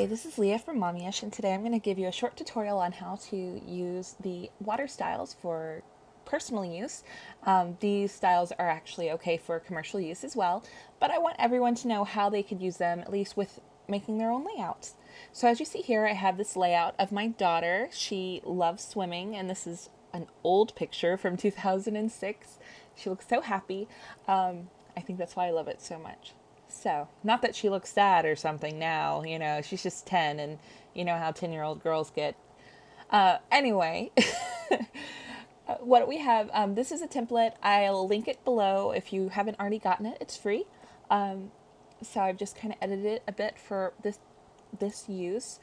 Hi, this is Leah from Mommyish, and today I'm going to give you a short tutorial on how to use the water styles for personal use. These styles are actually okay for commercial use as well, but I want everyone to know how they could use them, at least with making their own layouts. So as you see here, I have this layout of my daughter. She loves swimming, and this is an old picture from 2006. She looks so happy. I think that's why I love it so much. So, not that she looks sad or something now, she's just 10 and you know how 10-year-old girls get. Anyway, what do we have? This is a template. I'll link it below if you haven't already gotten it. It's free. So I've just kind of edited it a bit for this use.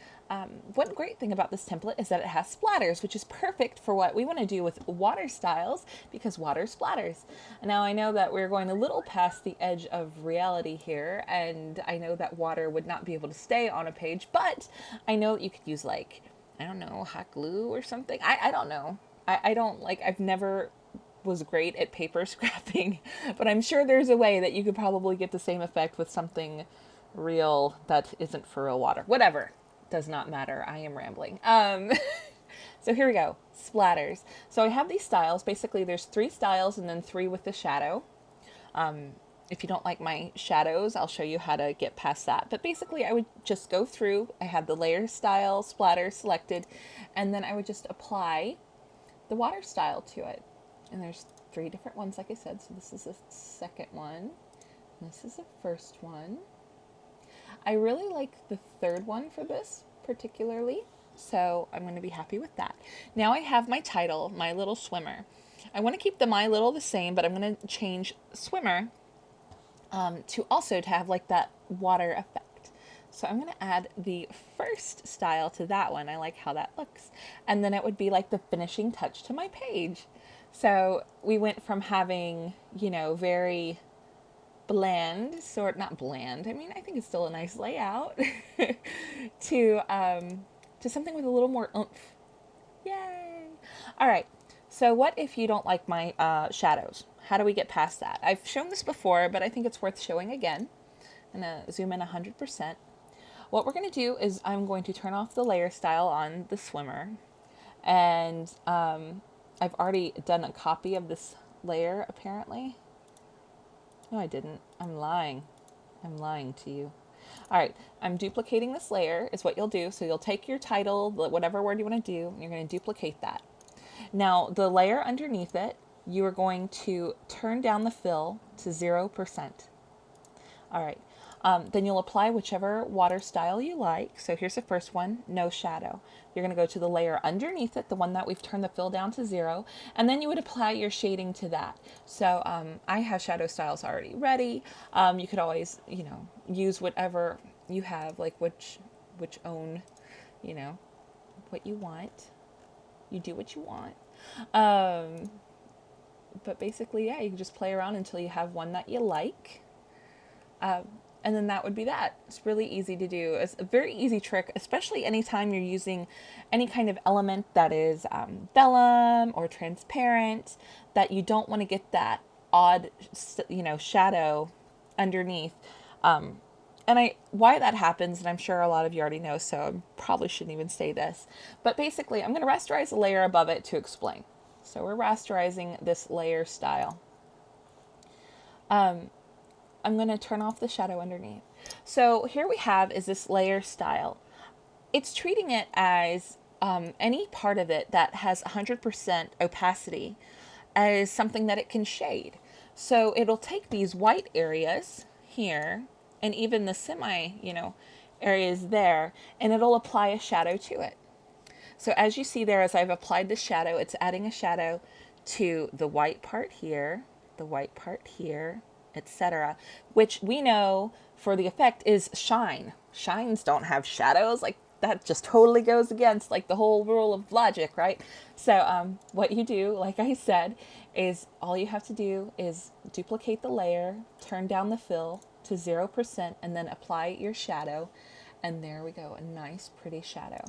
One great thing about this template is that it has splatters, which is perfect for what we want to do with water styles because water splatters. Now I know that we're going a little past the edge of reality here, and I know that water would not be able to stay on a page, but I know that you could use like, I don't know, hot glue or something. I don't know. I don't like, I've never was great at paper scrapping, but I'm sure there's a way that you could probably get the same effect with something real that isn't for real water. Whatever. Does not matter. I am rambling. So here we go. Splatters. So I have these styles. Basically, there's 3 styles and then 3 with the shadow. If you don't like my shadows, I'll show you how to get past that. But basically, I would just go through. I have the layer style splatter selected, and then I would just apply the water style to it. And there's 3 different ones, like I said. So this is the second one. This is the first one. I really like the third one for this particularly, so I'm going to be happy with that. Now I have my title, My Little Swimmer. I want to keep the My Little the same, but I'm going to change swimmer to also to have like that water effect. So I'm going to add the first style to that one. I like how that looks. And then it would be like the finishing touch to my page. So we went from having, very bland, sort not bland. I mean, I think it's still a nice layout to something with a little more oomph. Yay! All right. So what if you don't like my shadows? How do we get past that? I've shown this before, but I think it's worth showing again. I'm gonna zoom in 100%. What we're gonna do is I'm going to turn off the layer style on the swimmer, and I've already done a copy of this layer apparently. No, I didn't. I'm lying. I'm lying to you. All right, I'm duplicating this layer is what you'll do. So you'll take your title, whatever word you want to do, and you're going to duplicate that. Now, the layer underneath it, you are going to turn down the fill to 0%. All right. Then you'll apply whichever water style you like. So here's the first one, no shadow. You're going to go to the layer underneath it, the one that we've turned the fill down to 0, and then you would apply your shading to that. So I have shadow styles already ready. You could always, use whatever you have, like which own, what you want. You do what you want. But basically, yeah, you can just play around until you have one that you like. And then that would be that. It's really easy to do. It's a very easy trick, especially anytime you're using any kind of element that is vellum or transparent, that you don't want to get that odd, shadow underneath. Why that happens, and I'm sure a lot of you already know, so I probably shouldn't even say this. But basically, I'm going to rasterize a layer above it to explain. So we're rasterizing this layer style. I'm going to turn off the shadow underneath. So here we have is this layer style. It's treating it as any part of it that has 100% opacity as something that it can shade. So it'll take these white areas here and even the semi, areas there, and it'll apply a shadow to it. So as you see there, as I've applied the shadow, it's adding a shadow to the white part here, the white part here, etc., which we know for the effect is shine. Shines don't have shadows. Like that just totally goes against like the whole rule of logic, right? So what you do, like I said, is all you have to do is duplicate the layer, turn down the fill to 0%, and then apply your shadow. And there we go, a nice pretty shadow.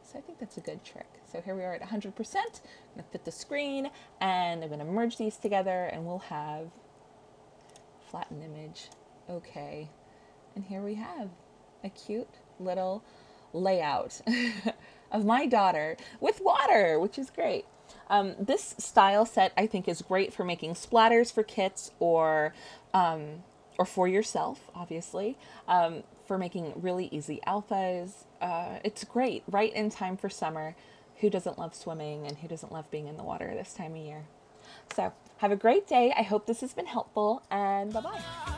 So I think that's a good trick. So here we are at 100%. I'm going to fit the screen, and I'm going to merge these together, and we'll have flatten image. Okay. And here we have a cute little layout of my daughter with water, which is great. This style set I think is great for making splatters for kits or for yourself, obviously, for making really easy alphas. It's great, right in time for summer. Who doesn't love swimming and who doesn't love being in the water this time of year? So have a great day. I hope this has been helpful, and bye-bye.